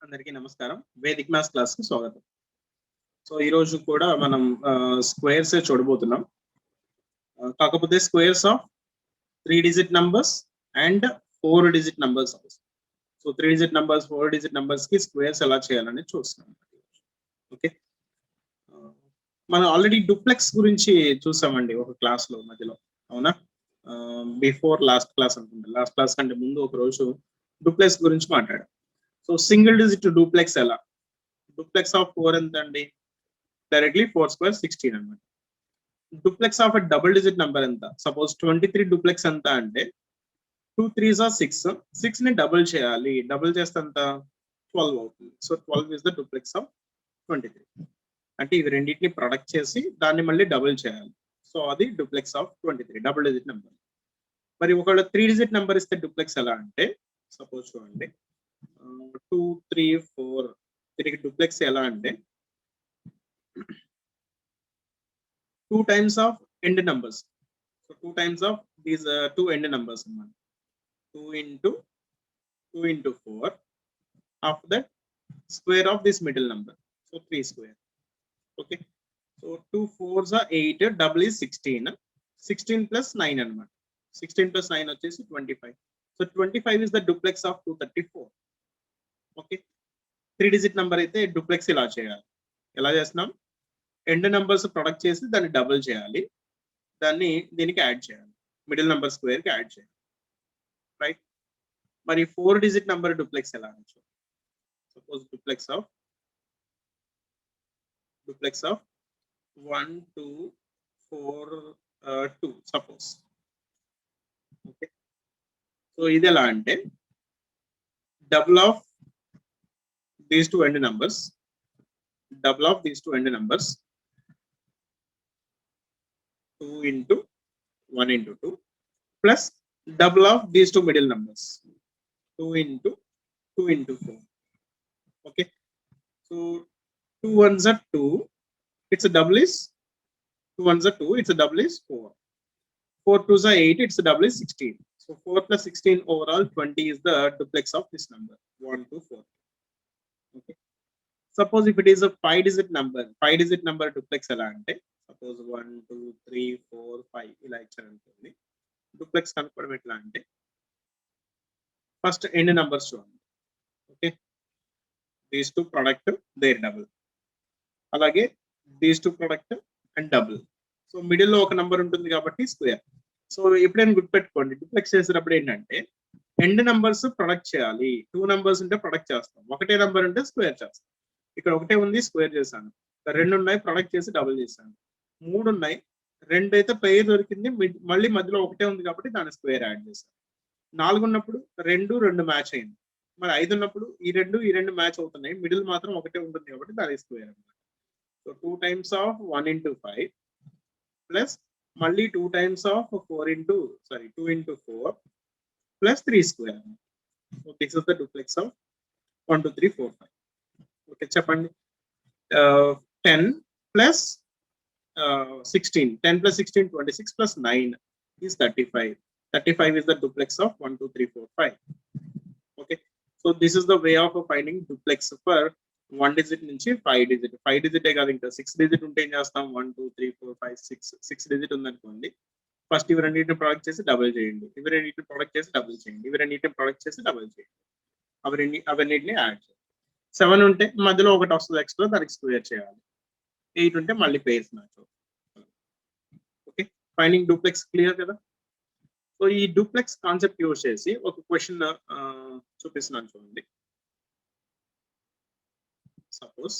అందరికీ నమస్కారం. Vedic maths క్లాస్‌కి స్వాగతం. సో ఈ రోజు కూడా మనం స్క్వేర్స్ చూడబోతున్నాం. కాకపోతే squares of 3 digit numbers and 4 digit numbers. So 3 digit numbers 4 digit numbers కి స్క్వేర్స్ ఎలా చేయాలని చూస్తున్నాం. ఓకే. మనం ఆల్రెడీ డూప్లెక్స్ గురించి చూసామండి ఒక క్లాస్ లో మధ్యలో, అవునా? బిఫోర్ లాస్ట్ క్లాస్ అనుకుంటా. లాస్ట్ క్లాస్ కంటే ముందు ఒక రోజు డూప్లెక్స్ గురించి మాట్లాడాం. సో సింగిల్ డిజిట్ డూప్లెక్స్ ఎలా? డూప్లెక్స్ ఆఫ్ 4 ఎంత అండి? డైరెక్ట్లీ 4 స్క్వేర్ 16 అన్నమాట. Duplex of double digit number ఎంత? సపోజ్ 23 డూప్లెక్స్ ఎంత అంటే 2 3s are 6. 6 ని డబుల్ చేయాలి. డబుల్ చేస్తే ఎంత? 12 అవుతుంది. So 12 is the duplex of 23. అంటే ఇవి రెండింటిని ప్రొడక్ట్ చేసి దాన్ని మళ్ళీ డబుల్ చేయాలి. సో అది duplex of 23 double digit number. మరి ఒకవేళ 3 డిజిట్ నెంబర్ ఇస్తే డూప్లెక్స్ ఎలా అంటే, సపోజ్ చూడండి 2 3 4 దీనికి డూప్లెక్స్ ఎలా అంటే 2 times of end numbers. So 2 times of these 2 end numbers. 2 into 4. After that, square of this middle number. So 3 square. Okay. So 2 4s are 8. Double is 16. 16 plus 9 anamata. 16 plus 9 is 25. So 25 is the duplex of 234. Okay. 3 digit number అయితే duplex ఇలా చేయాలి. ఎలా చేస్తున్నాం? End numbers product చేసి దాన్ని double చేయాలి. దాన్ని దీనికి యాడ్ చేయాలి. మిడిల్ నంబర్ స్క్వేర్ కి యాడ్ చేయాలి. రైట్. మరి 4 డిజిట్ నంబర్ డూప్లెక్స్ ఎలా అనొచ్చు? Suppose duplex of 1 2 4 2 suppose. Okay. So ఇది ఎలా అంటే double of these two end numbers, double of these two end numbers, 2 into 1 into 2 plus double of these two middle numbers, 2 into 4. Okay. So 2 ones are 2, it's a double is 2 ones are 2, it's a double is 4. 4 twos are 8, it's a double is 16. So 4 plus 16 overall 20 is the duplex of this number 1 2 4. Okay. Suppose if it is a 5 digit number duplex ఎలా అంటే, suppose 1 2 3 4 5 ఇలా ఇచ్చారు అనుకోండి. Duplex కనుక్కోవడం ఎట్లా అంటే, first end numbers చూడండి. Okay. These two product their double, అలాగే these two product and double. So middle లో ఒక నంబర్ ఉంటుంది కాబట్టి స్క్వేర్. సో ఎప్పుడైనా గుర్తుపెట్టుకోండి, డూప్లెక్స్ చేసేటప్పుడు ఏంటంటే ఎండ్ నంబర్స్ ప్రొడక్ట్ చేయాలి. 2 నంబర్స్ ఉంటే ప్రొడక్ట్ చేస్తాం, ఒకటే నంబర్ ఉంటే స్క్వేర్ చేస్తాం. ఇక్కడ ఒకటే ఉంది, స్క్వేర్ చేశాను. 2 ఉన్నాయి, ప్రొడక్ట్ చేసి డబుల్ చేశాను. 3 ఉన్నాయి, 2 అయితే పెయిర్ దొరికింది, మళ్ళీ మధ్యలో ఒకటే ఉంది కాబట్టి దాని స్క్వేర్ యాడ్ చేశాను. 4 ఉన్నప్పుడు 2 మ్యాచ్ అయింది. మరి 5 ఉన్నప్పుడు ఈ రెండు మ్యాచ్ అవుతున్నాయి, మిడిల్ మాత్రం ఒకటే ఉంటుంది కాబట్టి దాని స్క్వేర్ అన్నమాట. So 2 times of 1 into 5 plus మళ్ళీ 2 times of 2 into 4 plus 3 square. So this is the duplex of 1 2 3 4 5. Okay, చెప్పండి. 10 plus 16, 10 plus 16 26 plus 9 is 35. 35 is the duplex of 1 2 3 4 5. Okay, so this is the way of finding duplex for 1 digit నుంచి 5 digit. 5 digit కాదు, ఇంకా 6 digit ఉంటే ఏం చేస్తాం? 1 2 3 4 5 6 digit ఉందనుకోండి. First ఇవి రెండింటిని ప్రొడక్ట్ చేసి డబుల్ చేయండి, ఇవి రెండింటిని ప్రొడక్ట్ చేసి డబుల్ చేయండి, ఇవి రెండింటిని ప్రొడక్ట్ చేసి డబుల్ చేయండి, అవన్నిటిని యాడ్ చేయండి. 7 ఉంటే మధ్యలో ఒకటి వస్తుంది ఎక్స్ట్రా, దానికి స్క్వేర్ చేయాలి. 8 ఉంటే మళ్ళీ pairs match. Okay, finding duplex clear కదా? సో ఈ డూప్లెక్స్ కాన్సెప్ట్ యూజ్ చేసి ఒక క్వశ్చన్ చూపిస్తున్నాను చూడండి. Suppose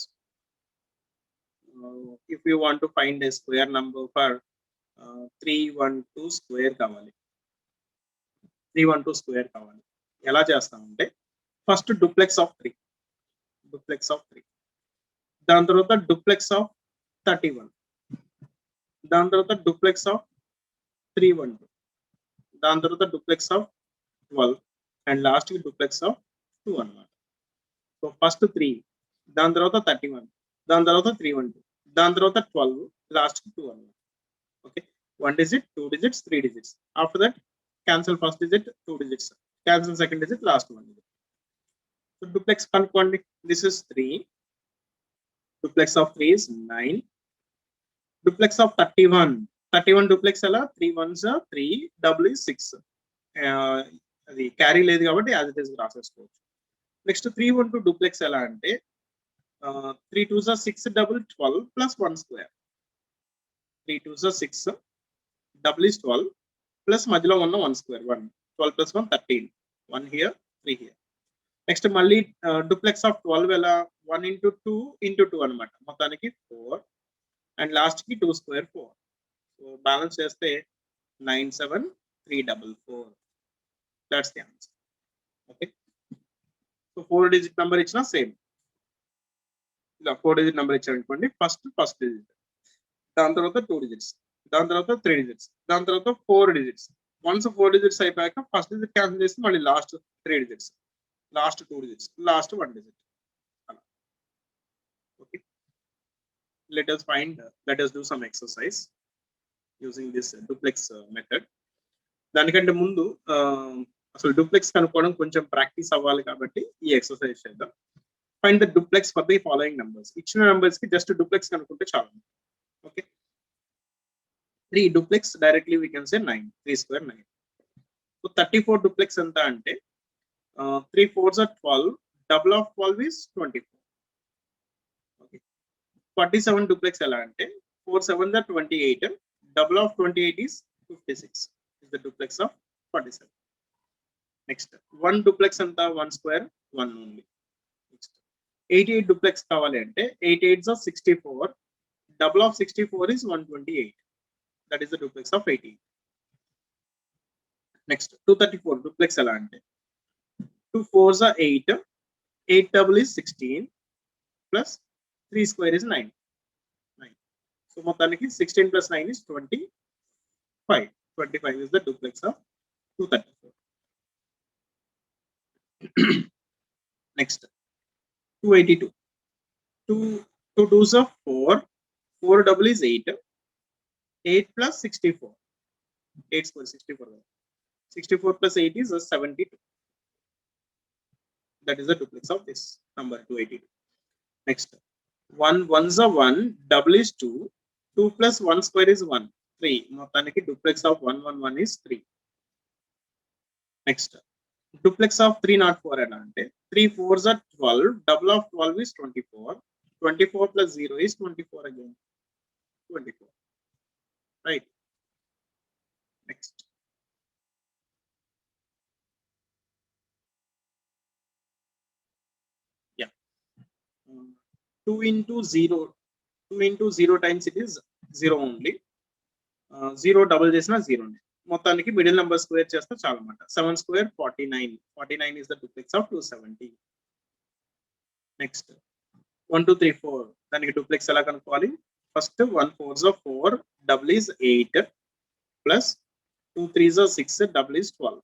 if you want to find a square number for 312 square కావాలి. 312 స్క్వేర్ కావాలి. ఎలా చేస్తామంటే, ఫస్ట్ డూప్లెక్స్ ఆఫ్ 3, దాని తర్వాత డూప్లెక్స్ ఆఫ్ 31, దాని తర్వాత డూప్లెక్స్ ఆఫ్ 312, దాని తర్వాత డూప్లెక్స్ ఆఫ్ 12 అండ్ లాస్ట్ కి డూప్లెక్స్ ఆఫ్ 2 అన్నమాట. సో ఫస్ట్ 3, దాని తర్వాత 31, దాని తర్వాత 312, దాని తర్వాత 12, లాస్ట్ కి 2 అన్నమాట. Okay, 1 digit 2 digits 3 digits. After that cancel first digit 2 digits, cancel second digit, last 1 digit. So duplex కనుక్కోండి. This is 3. Duplex of 3 is 9. Duplex of 31. 31 duplex ఎలా 3 ones 3, double is 6. అది క్యారీ లేదు కాబట్టి యాజ్ ఇట్ ఈస్ రాసేసుకోవచ్చు. Next 312 duplex ఎలా అంటే 3 2s 6 double 12 plus 1 square. 3 2s 6 double is 12 plus మధ్యలో ఉన్న 1 square 1. 12 plus 1 13. 1 here 3 here. Next మళ్ళీ డూప్లెక్స్ ఆఫ్ 12 ఎలా 1 into 2 into 2 అన్నమాట. మొత్తానికి 4 అండ్ లాస్ట్ కి 2 square 4. సో బ్యాలెన్స్ చేస్తే 97344. That's the answer. Okay. So 4 digit number ఇచ్చినా సేమ్. ఇలా 4 digit number ఇచ్చారనుకోండి ఫస్ట్ digit, దాని తర్వాత 2 digits, దాని తర్వాత 3 digits, దాని తర్వాత 4 digits. వన్స్ 4 digits అయిపోయాక ఫస్ట్ digit క్యాన్సిల్ చేసి మళ్ళీ last 3 digits, last 2 digits, last 1 digit. Okay. Let us do some exercise using this duplex method. దానికంటే ముందు అసలు డూప్లెక్స్ కనుక్కోవడం కొంచెం ప్రాక్టీస్ అవ్వాలి కాబట్టి ఈ ఎక్సర్సైజ్ చేద్దాం. Find the duplex for the following numbers. ఇచ్చిన నంబర్స్ కి జస్ట్ డూప్లెక్స్ కనుక్కుంటే చాలు. Okay, 3 duplex directly we can say 9. 3 square 9. So 34 duplex ఎంత అంటే 3 4s are 12, double of 12 is 24. Okay, 47 duplex ఎలా అంటే 4 7s are 28, double of 28 is 56. is the duplex of 47. Next 1 duplex anta 1 square 1 only. Next 88 duplex kavali ante 8 8s are 64, double of 64 is 128. That is the duplex of 88. Next 234 duplex ela ante 2 4s are 8, 8 double is 16 plus 3 square is 9. So మొత్తానికి 16 plus 9 is 25. 25 is the duplex of 234. Next 282. 2 2s are 4, 4 double is 8, 8 plus 64, 8 square 64. 64 plus 8 is 72. That is the duplex of this number 282. Next 1 1s are 1, double is 2, 2 plus 1 square is 1, 3. మొత్తానికి duplex of 111 is 3. Next duplex of 304 ఎలా అంటే 3 4s are 12, double of 12 is 24, 24 plus 0 is 24 again, 24. Right. Next yeah, 2 into 0, 2 into 0 times it is 0 only. 0 double చేసినా 0 నే. మొత్తానికి middle number square చేస్తే చాలా అన్నమాట. 7 square 49. 49 is the duplex of 270. Next 1 2 3 4 దానికి duplex ఎలా కనుక్కోవాలి? First 1 4s are 4, double is 8 plus 2 3s are 6, double is 12.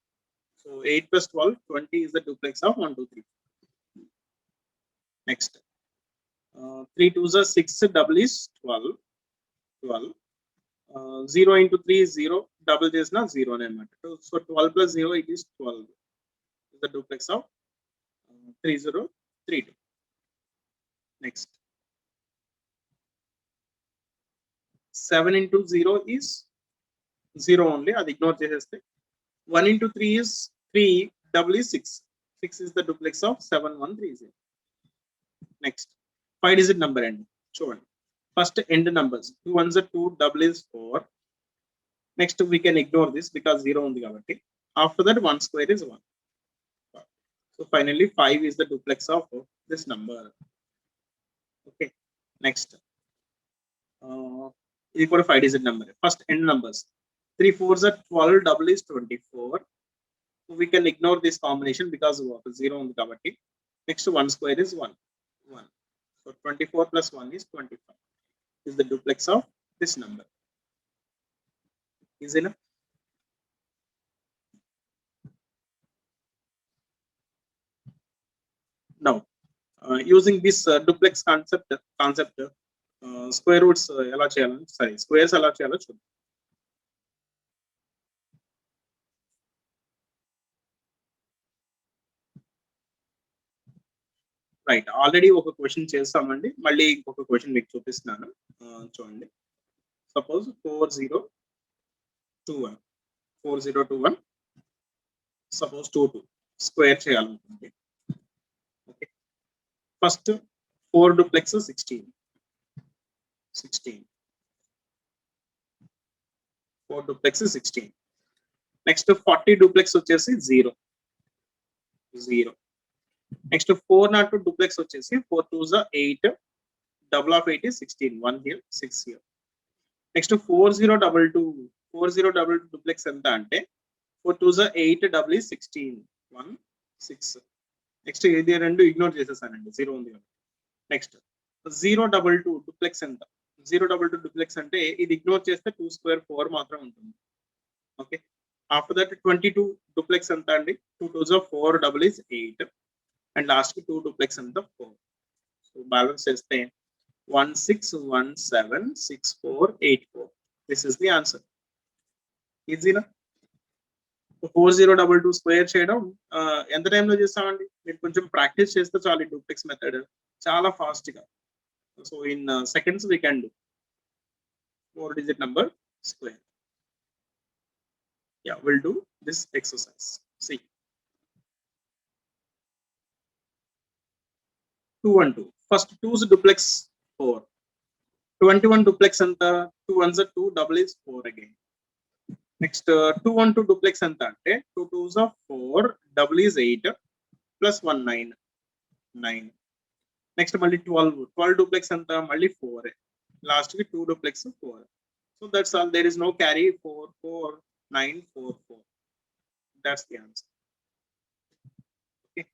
So 8 plus 12 20 is the duplex of 1 2 3. Next 3 2s are 6, double is 12. 0 into 3 is 0, double చేసిన 0 నే అన్నమాట. So 12 plus 0 it is 12. is the duplex of 3032. Next 7 into 0 is 0 only, అది ignore చేసేస్తే 1 into 3 is 3, double is 6. 6 is the duplex of 7130. Next 5 digit number అండి చూడండి. First end numbers 2 1s are 2, double is 4. Next we can ignore this because 0 ఉంది కాబట్టి. After that 1 square is 1. So finally 5 is the duplex of this number. Okay. Next ఇది కూడా 5 digit number. First end numbers 3 4s are 12, double is 24. So we can ignore this combination because 0 ఉంది కాబట్టి. Next 1 square is 1. So 24 plus 1 is 25. Is the duplex of this number. Easy enough? Now using this duplex concept square roots ఎలా చేయాలో squares ఎలా చేయాలో చూద్దాం. Right, already ఒక question చేస్తామండి, మళ్ళీ ఇంకొక క్వశ్చన్ మీకు చూపిస్తున్నాను. చూడండి, సపోజ్ 4021 సపోజ్ 22 స్క్వేర్ చేయాలనుకుంటే, okay, first 4 duplex 16 4 duplex 16. Next 40 duplex వచ్చేసి 0. నెక్స్ట్ 402 డూప్లెక్స్ వచ్చేసి 4 2s 8, double of 8 is 16, 1 here 6 here. Next 4022 duplex ఎంత అంటే 4 2s 8, double is 16, 1 6. నెక్స్ట్ ఇది రెండు ఇగ్నోర్ చేసేసానండి, 0 ఉంది. నెక్స్ట్ 022 డూప్లెక్స్ ఎంత, 022 డూప్లెక్స్ అంటే ఇది ఇగ్నోర్ చేస్తే 2 స్క్వేర్ 4 మాత్రం ఉంటుంది. ఓకే, ఆఫ్టర్ దట్ 22 డూప్లెక్స్ ఎంత అండి, 2 2s 4, double is 8, and last కి 2 డూప్లెక్స్ ఎంత 4. సో బ్యాలెన్స్ చేస్తే 16176484. This is the answer. ఈజీనా? 4022 స్క్వేర్ చేయడం ఎంత టైంలో చేస్తామండి, మీరు కొంచెం ప్రాక్టీస్ చేస్తే చాలు. డూప్లెక్స్ మెథడ్ చాలా ఫాస్ట్ గా, so in seconds we can do 4-digit number square. Yeah, we'll do this exercise. See, 212. First 2's duplex 4. 21 duplex anta, 2 ones are 2, double is 4 again. Next 212 duplex anta ante 2 2s are 4, double is 8, plus 1 9. Next malli 12 duplex anta, malli 4. Last ki 2 duplex 4. So that's all. There is no carry. 4 4 9 4 4. That's the answer. Okay.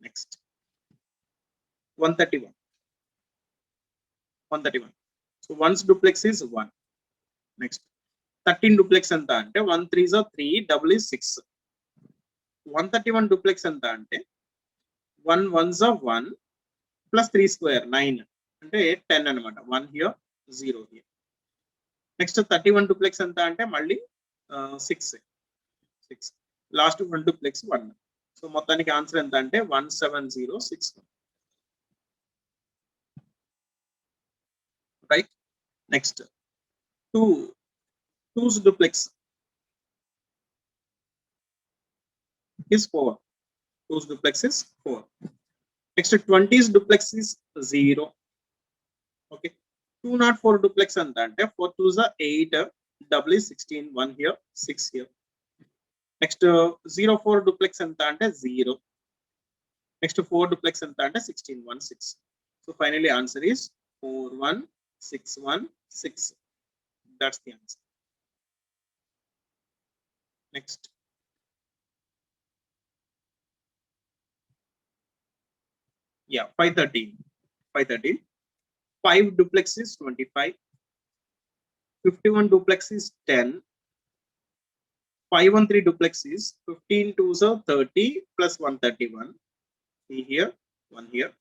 Next 131. So one's duplex is 1. Next 13 duplex anta ante 1 3s are 3, double is 6. 131 duplex anta ante 1 1s are 1, plus 3 square 9 ante 10 anamata. 1 here 0 here. Next 31 duplex anta ante malli 6. Last 1 duplex 1. So మొత్తానికి answer ఎంత అంటే 17061. Right. Next 2's duplex is 4. 2's duplex is 4. Next 20's duplex is 0. Okay. 204 duplex anta ante 4 2s are 8, double is 16, 1 here 6 here. Next 04 duplex anta ante 0. Next 4 duplex anta ante 16, 1 6. So finally answer is 41616. That's the answer. Next. Yeah, 513. 5 duplex is 25. 51 duplex is 10. 513 duplex is 15 2s are 30, plus 131. See here, 1 here.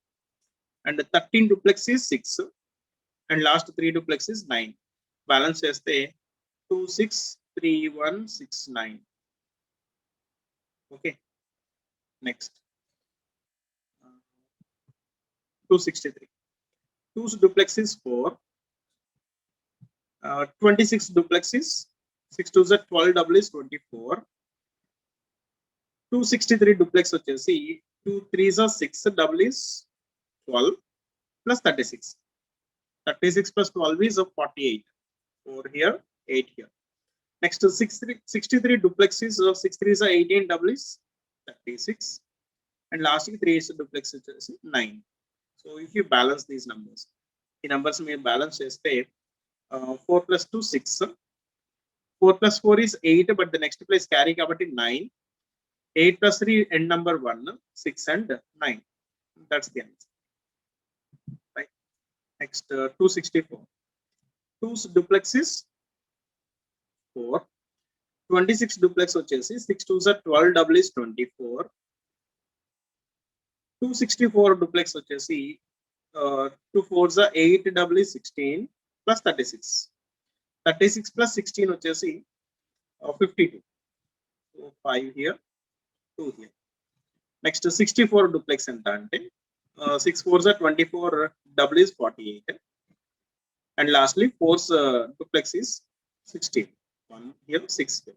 And 13 duplex is 6. And last 3 duplex is 9. Balance cheste 263169. Okay. Next 263. 2's duplex is 4. 26 duplex is 6 2s are 12, double is 24. 263 duplex వచ్చేసి 2 3s are 6, double is 12, plus 36. 36 plus 12 is 48. 4 here, 8 here. Next 63 duplex is 6 3s are 18, double is 36. And last 3 is duplex వచ్చేసి 9. So if you balance these numbers, ఈ numbers మీరు balance చేస్తే 4 plus 2 6. 4 plus 4 is 8, but the next place carry kabatti 9. 8 plus 3 end number 1, 6 and 9. That's the answer. Right. Next 264. 2's duplex is 4. 26 duplex వచ్చేసి 6 2s are 12, double is 24. 264 duplex వచ్చేసి 2 4s are 8, double is 16, plus 36. 36 plus 16 వచ్చేసి 52. So 5 here, 2 here. Next 64 duplex ఎంత అంటే 6 fours are 24, double is 48. And lastly, 4's duplex is 16. 1 here, 6 here.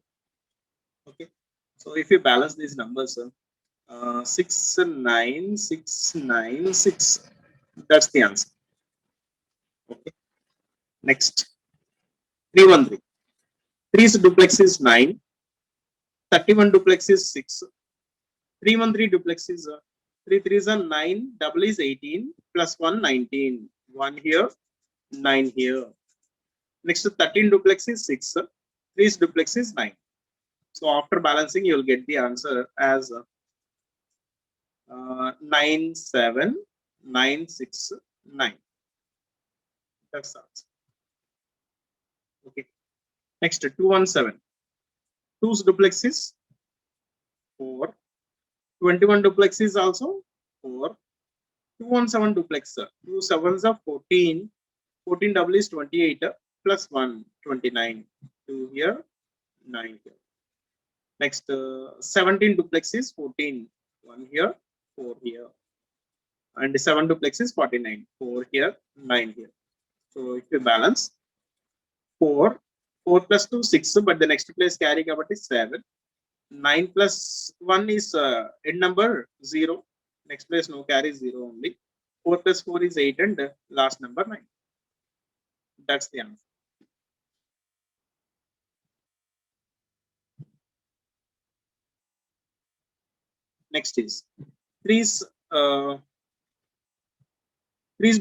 Okay. So if you balance these numbers, 6, 9, 6, 9, 6. That's the answer. Okay. Next, 313. 3's duplex is 9. 31 duplex is 6. 313 duplex is 3 3s are 9. Double is 18 plus 1, 19. 1 here, 9 here. Next, 13 duplex is 6. 3's duplex is 9. So after balancing, you will get the answer as 9, 7, 9, 6, 9. That's the answer. Okay. Next, 217. 2's duplex is 4. 21 duplex is also 4. 217 duplex. 2 7s are 14. 14 double is 28 plus 1, 29. 2 here, 9 here. Next, 17 duplex is 14. 1 here, 4 here. And 7 duplex is 49. 4 here, 9 here. So if you balance, 4 plus 2, 6, but the next place carry kabatti 7. 9 plus 1 is end number 0. Next place no carry 0 only. 4 plus 4 is 8 and last number 9. That's the answer. Next is 3's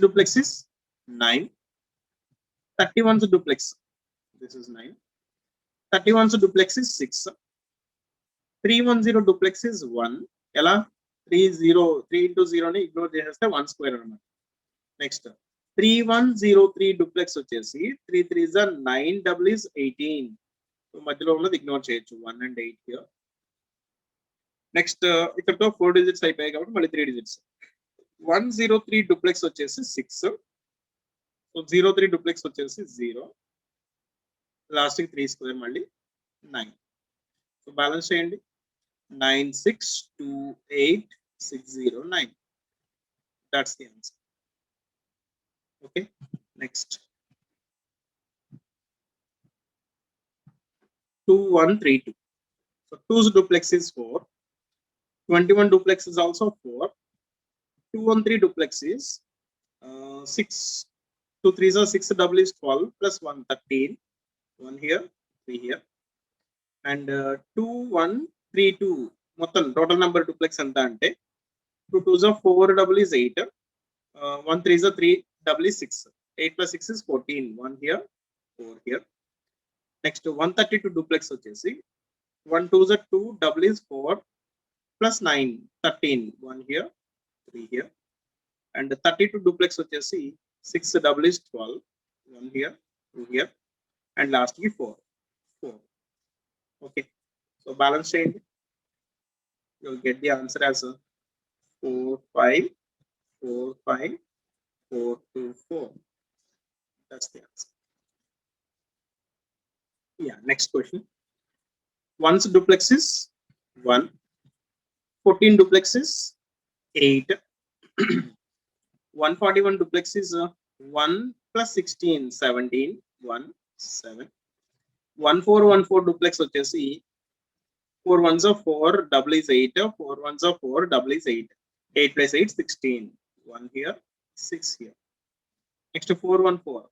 duplex is 9. 31's duplex. This is 9. 31's duplex is 6. 310 duplex is 1. Ela 3 into 0 ni ignore cheste 1 square anamata. Next, 3103 duplex వచ్చేసి 3 3s are 9, double is 18. So మధ్యలో ఉన్నది ignore చేయొచ్చు 1 and 8 here. Next ఇక్కడతో 4 digits అయిపోయాయి కాబట్టి మళ్ళీ 3 digits. 103 duplex వచ్చేసి 6. So 03 duplex వచ్చేసి 0. లాస్ట్ కి 3 స్క్వేర్ మళ్ళీ 9. సో బ్యాలెన్స్ చేయండి. 9628609. That's the answer. Okay. Next, 2132. So 2's duplex is 4. 21 duplex is also 4. 213 duplex is 6. 2 3s are 6, double is 12 plus 1, 13. 1 here, 3 here. And 2132. మొత్తం total number duplex ఎంత అంటే 2 2s are 4, double is 8. 1 3s are 3, double is 6. 8 plus 6 is 14. 1 here, 4 here. Next, 132 duplex వచ్చేసి 1 2s are 2, double is 4 plus 9, 13. 1 here, 3 here. And 32 duplex వచ్చేసి 6, double is 12. 1 here, 2 here. And last ki 4. Okay. So balance change. You'll get the answer as 4 5 4 5 4 2 4. That's the answer. Yeah. Next question. 1's duplex is 1. 14 duplex is 8. 141 duplex is 1 plus 16 17. 1 7. 1414 duplex వచ్చేసి 4 1s are 4, double is 8. 4 1s are 4, double is 8. 8 plus 8 16. 1 here, 6 here. Next, 414.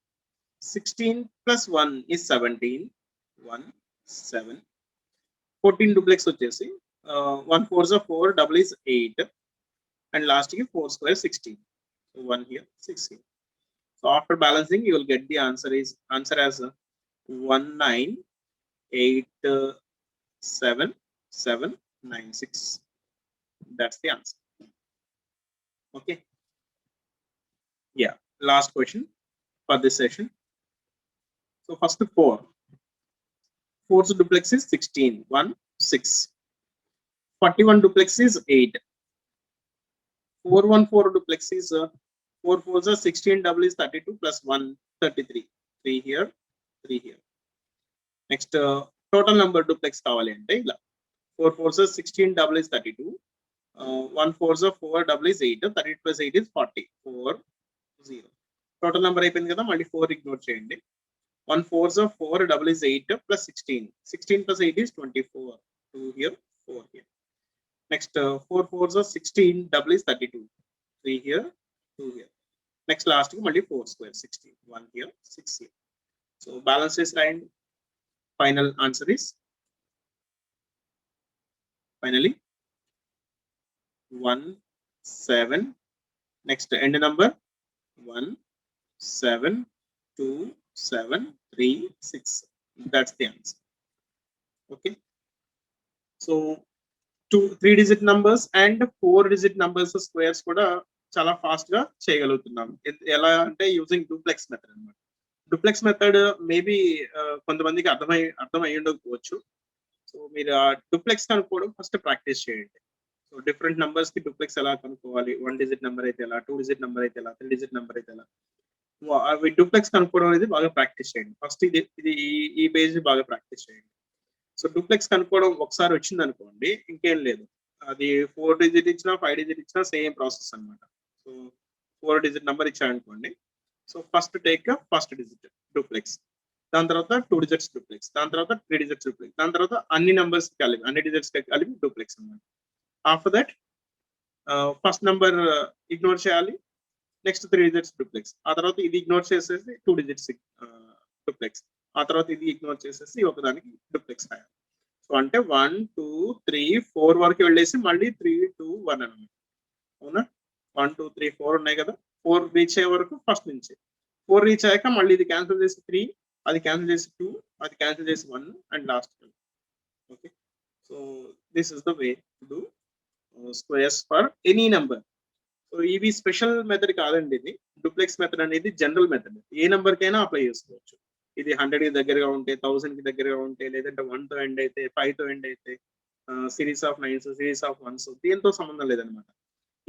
16 plus 1 is 17. 1 7. 14 duplex వచ్చేసి 1 4s are 4, double is 8. And last ki 4 square 16. So 1 here, 6 here. So after balancing, you will get the answer as 1987796. That's the answer. Okay. Yeah. Last question for this session. So first 4. 4's duplex is 16. 1 6. 41 duplex is 8. 414 duplex is 4 4s are 16, double is 32 plus 1 33. 3 here, 3 here. Next, total number duplex కావాలి అంటే ఇలా 4 4s are 16, double is 32. 1 4s of 4, double is 8, 38 plus 8 is 40, 4 0. Total number అయిపోయింది కదా, మళ్ళీ 4 ignore చేయండి. 1 4s of 4, double is 8 plus 16, 16 plus 8 is 24, 2 here, 4 here. Next 4 4s of 16, double is 32, 3 here, 2 here. Next last మళ్ళీ 4 square, 16, 1 here, 6 here. So balance is right. Final answer is finally 1 7. Next end number 1 7 2 7 3 6. That's the answer. Okay, so 3 digit numbers and 4 digit numbers squares కూడా చాలా fast గా చేయగలుగుతున్నాం. ఎలా అంటే using duplex method అన్నమాట. Duplex method maybe కొంతమందికి అర్థం అయ్యి ఉండకపోవచ్చు. సో మీరు ఆ డూప్లెక్స్ కనుక్కోవడం ఫస్ట్ ప్రాక్టీస్ చేయండి. సో డిఫరెంట్ నంబర్స్ కి డూప్లెక్స్ ఎలా కనుక్కోవాలి, 1 డిజిట్ నెంబర్ అయితే ఎలా, 2 డిజిట్ నెంబర్ అయితే ఎలా, 3 డిజిట్ నెంబర్ అయితే ఎలా, అవి డూప్లెక్స్ కనుక్కోవడం అనేది బాగా ప్రాక్టీస్ చేయండి. ఫస్ట్ ఇది ఈ పేజ్ బాగా ప్రాక్టీస్ చేయండి. సో డూప్లెక్స్ కనుక్కోవడం ఒకసారి వచ్చింది అనుకోండి, ఇంకేం లేదు. అది 4 డిజిట్ ఇచ్చినా 5 డిజిట్ ఇచ్చినా సేమ్ ప్రాసెస్ అన్నమాట. సో 4 డిజిట్ నెంబర్ ఇచ్చారనుకోండి, so first take first digit duplex, దాని తర్వాత 2 డిజిట్స్ డూప్లెక్స్, దాని తర్వాత 3 డిజిట్స్ డూప్లెక్స్, దాని తర్వాత అన్ని నెంబర్స్ కలిపి అన్ని డిజిట్స్ కలిపి డూప్లెక్స్ అన్నమాట. After that first number ignore చేయాలి, నెక్స్ట్ 3 డిజిట్స్ డూప్లెక్స్, ఆ తర్వాత ఇది ఇగ్నోర్ చేసేసి 2 డిజిట్స్ డూప్లెక్స్, ఆ తర్వాత ఇది ఇగ్నోర్ చేసేసి ఒకదానికి డూప్లెక్స్ రాయాలి. సో అంటే 1 2 3 4 వరకు వెళ్ళేసి మళ్ళీ 3 2 1 అనమాట. అవునా, 1 2 3 4 ఉన్నాయి కదా, 4 రీచ్ అయ్యే వరకు ఫస్ట్ నుంచి, 4 రీచ్ అయ్యాక మళ్ళీ ఇది క్యాన్సిల్ చేసి 3, అది క్యాన్సిల్ చేసి 2, అది క్యాన్సిల్ చేసి 1 and last. Okay, so this is the way to do squares for any number. So ఇవి స్పెషల్ మెథడ్ కాదండి, ఇది డూప్లెక్స్ మెథడ్ అనేది జనరల్ మెథడ్, ఏ నెంబర్ కైనా అప్లై చేసుకోవచ్చు. ఇది 100 కి దగ్గరగా ఉంటే, 1000 కి దగ్గరగా ఉంటే, లేదంటే 1 తో ఎండ్ అయితే, 5 తో ఎండ్ అయితే, series of 9s, series of 1s, దీంతో సంబంధం లేదనమాట.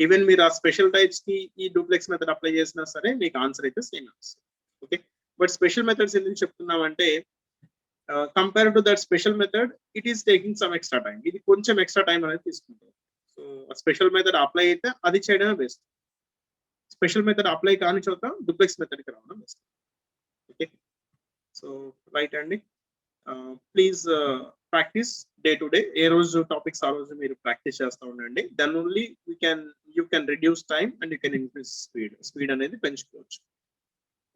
ఈవెన్ మీరు ఆ స్పెషల్ టైప్స్ కి ఈ డూప్లెక్స్ మెథడ్ అప్లై చేసినా సరే మీకు ఆన్సర్ అయితే సేమ్ వస్తుంది. ఓకే, బట్ స్పెషల్ మెథడ్స్ ఎందుకు చెప్తున్నామంటే compare to that special method it is taking some extra time, ఇది కొంచెం ఎక్స్ట్రా టైం అనేది తీసుకుంటుంది. సో స్పెషల్ మెథడ్ అప్లై అయితే అది చేయడమే బెస్ట్, స్పెషల్ మెథడ్ అప్లై కాని చోట డూప్లెక్స్ మెథడ్ కి రావడం బెస్ట్. ఓకే, సో రైట్ అండి, please practice day to day, ఏ రోజు టాపిక్స్ ఆ రోజు మీరు ప్రాక్టీస్ చేస్తూ ఉండండి. Then only you can reduce time and you can increase speed అనేది పెంచుకోవచ్చు.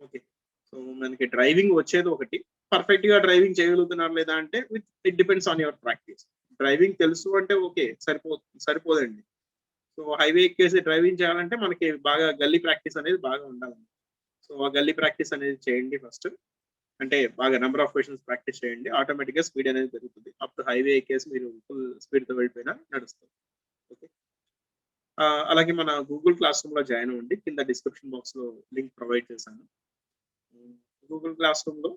ఓకే, సో మనకి డ్రైవింగ్ వచ్చేది ఒకటి, పర్ఫెక్ట్ గా డ్రైవింగ్ చేయగలుగుతున్నారు లేదా అంటే it depends on your practice. Driving తెలుసు అంటే ఓకే సరిపోదండి. సో హైవే ఎక్కేసి డ్రైవింగ్ చేయాలంటే మనకి బాగా గల్లీ ప్రాక్టీస్ అనేది బాగా ఉండాలి. సో ఆ గల్లీ ప్రాక్టీస్ అనేది చేయండి ఫస్ట్, అంటే బాగా నెంబర్ ఆఫ్ క్వశ్చన్స్ ప్రాక్టీస్ చేయండి, ఆటోమేటిక్ గా స్పీడ్ అనేది పెరుగుతుంది. అప్పుడు హైవే ఎక్కేసి మీరు ఫుల్ స్పీడ్ తో వెళ్ళిపోయినా నడుస్తుంది. ఓకే, అలాగే మన గూగుల్ క్లాస్ రూమ్ లో జాయిన్ అవ్వండి, కింద డిస్క్రిప్షన్ బాక్స్ లో లింక్ ప్రొవైడ్ చేశాను. గూగుల్ క్లాస్ రూమ్ లో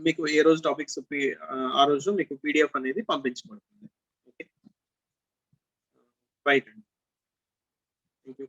మీకు ఏ రోజు టాపిక్స్ ఆ రోజు మీకు పీడిఎఫ్ అనేది పంపించబడుతుంది. ఓకే, రైట్ అండి, థ్యాంక్ యూ.